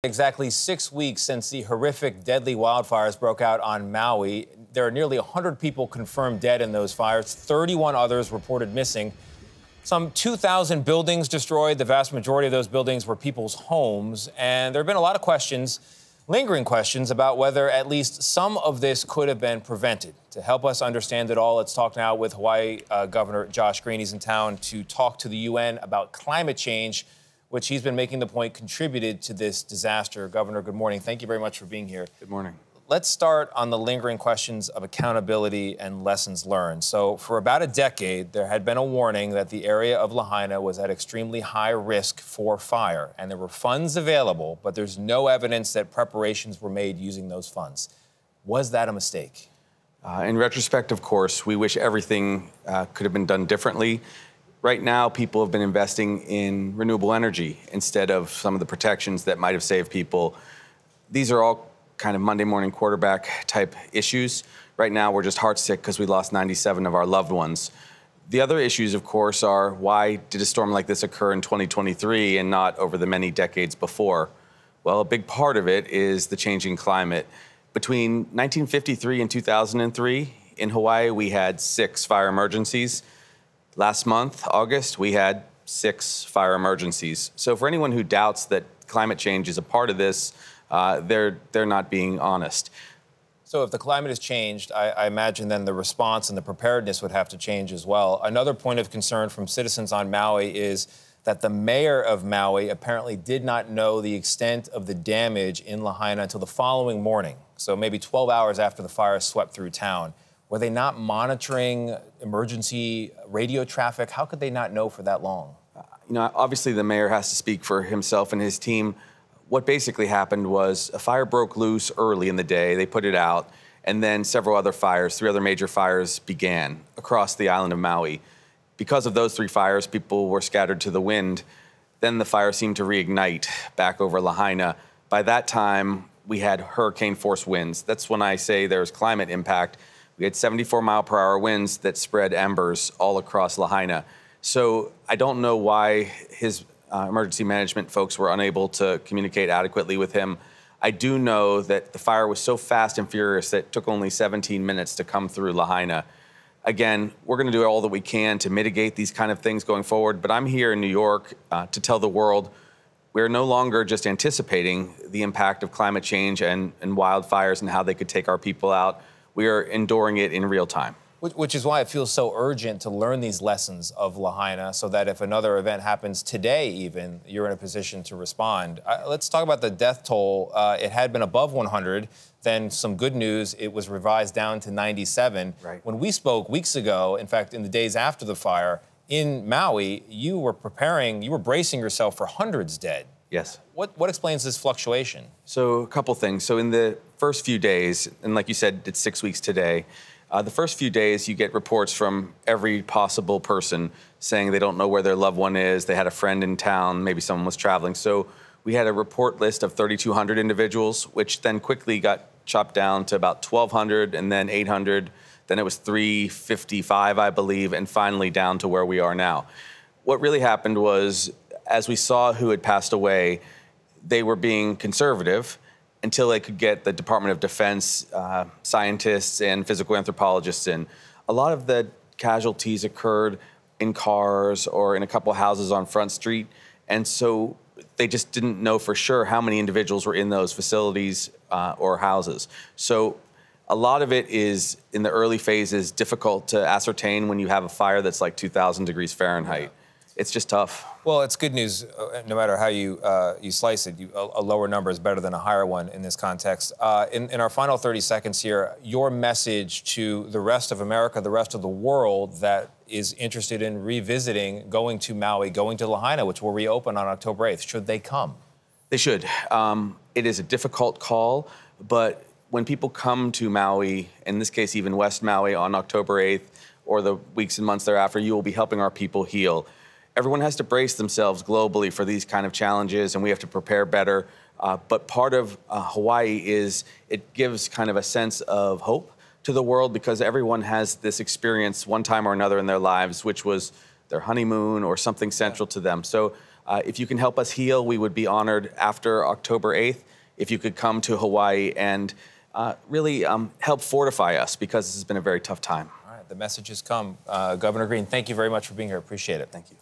Exactly 6 weeks since the horrific, deadly wildfires broke out on Maui. There are nearly 100 people confirmed dead in those fires, 31 others reported missing. Some 2,000 buildings destroyed. The vast majority of those buildings were people's homes. And there have been a lot of questions, lingering questions, about whether at least some of this could have been prevented. To help us understand it all, let's talk now with Hawaii Governor Josh Green. He's in town to talk to the UN about climate change, which he's been making the point contributed to this disaster. Governor, good morning. Thank you very much for being here. Good morning. Let's start on the lingering questions of accountability and lessons learned. So for about a decade, there had been a warning that the area of Lahaina was at extremely high risk for fire, and there were funds available, but there's no evidence that preparations were made using those funds. Was that a mistake? In retrospect, of course, we wish everything could have been done differently. Right now, people have been investing in renewable energy instead of some of the protections that might have saved people. These are all kind of Monday morning quarterback type issues. Right now, we're just heartsick because we lost 97 of our loved ones. The other issues, of course, are why did a storm like this occur in 2023 and not over the many decades before? Well, a big part of it is the changing climate. Between 1953 and 2003, in Hawaii, we had 6 fire emergencies. Last month, August, we had 6 fire emergencies. So for anyone who doubts that climate change is a part of this, they're not being honest. So if the climate has changed, I imagine then the response and the preparedness would have to change as well. Another point of concern from citizens on Maui is that the mayor of Maui apparently did not know the extent of the damage in Lahaina until the following morning, so maybe 12 hours after the fire swept through town. Were they not monitoring emergency radio traffic? How could they not know for that long? Obviously the mayor has to speak for himself and his team. What basically happened was a fire broke loose early in the day. They put it out, and then several other fires, 3 other major fires began across the island of Maui. Because of those 3 fires, people were scattered to the wind. Then the fire seemed to reignite back over Lahaina. By that time, we had hurricane-force winds. That's when I say there's climate impact. We had 74-mile-per-hour winds that spread embers all across Lahaina. So I don't know why his emergency management folks were unable to communicate adequately with him. I do know that the fire was so fast and furious that it took only 17 minutes to come through Lahaina. Again, we're going to do all that we can to mitigate these kind of things going forward, but I'm here in New York to tell the world we're no longer just anticipating the impact of climate change and wildfires and how they could take our people out. We are enduring it in real time. Which is why it feels so urgent to learn these lessons of Lahaina so that if another event happens today even, you're in a position to respond. Let's talk about the death toll. It had been above 100. Then some good news, it was revised down to 97. Right. When we spoke weeks ago, in fact, in the days after the fire, in Maui, you were bracing yourself for hundreds dead. Yes. What explains this fluctuation? So a couple things. So in the first few days, and like you said, it's 6 weeks today, the first few days, you get reports from every possible person saying they don't know where their loved one is, they had a friend in town, maybe someone was traveling. So we had a report list of 3,200 individuals, which then quickly got chopped down to about 1,200 and then 800. Then it was 355, I believe, and finally down to where we are now. What really happened was, as we saw who had passed away, they were being conservative until they could get the Department of Defense scientists and physical anthropologists in. A lot of the casualties occurred in cars or in a couple of houses on Front Street, and so they just didn't know for sure how many individuals were in those facilities or houses. So a lot of it is, in the early phases, difficult to ascertain when you have a fire that's like 2,000 degrees Fahrenheit. Yeah. It's just tough. Well, it's good news, no matter how you slice it. A lower number is better than a higher one in this context. In our final 30 seconds here, your message to the rest of America, the rest of the world that is interested in revisiting, going to Maui, going to Lahaina, which will reopen on October 8th. Should they come? They should. It is a difficult call, but when people come to Maui, in this case even West Maui, on October 8th or the weeks and months thereafter, you will be helping our people heal. Everyone has to brace themselves globally for these kind of challenges, and we have to prepare better. But part of Hawaii is it gives kind of a sense of hope to the world because everyone has this experience one time or another in their lives, which was their honeymoon or something central to them. So If you can help us heal, we would be honored after October 8th if you could come to Hawaii and really help fortify us, because this has been a very tough time. All right, the message has come. Governor Green, thank you very much for being here. Appreciate it. Thank you.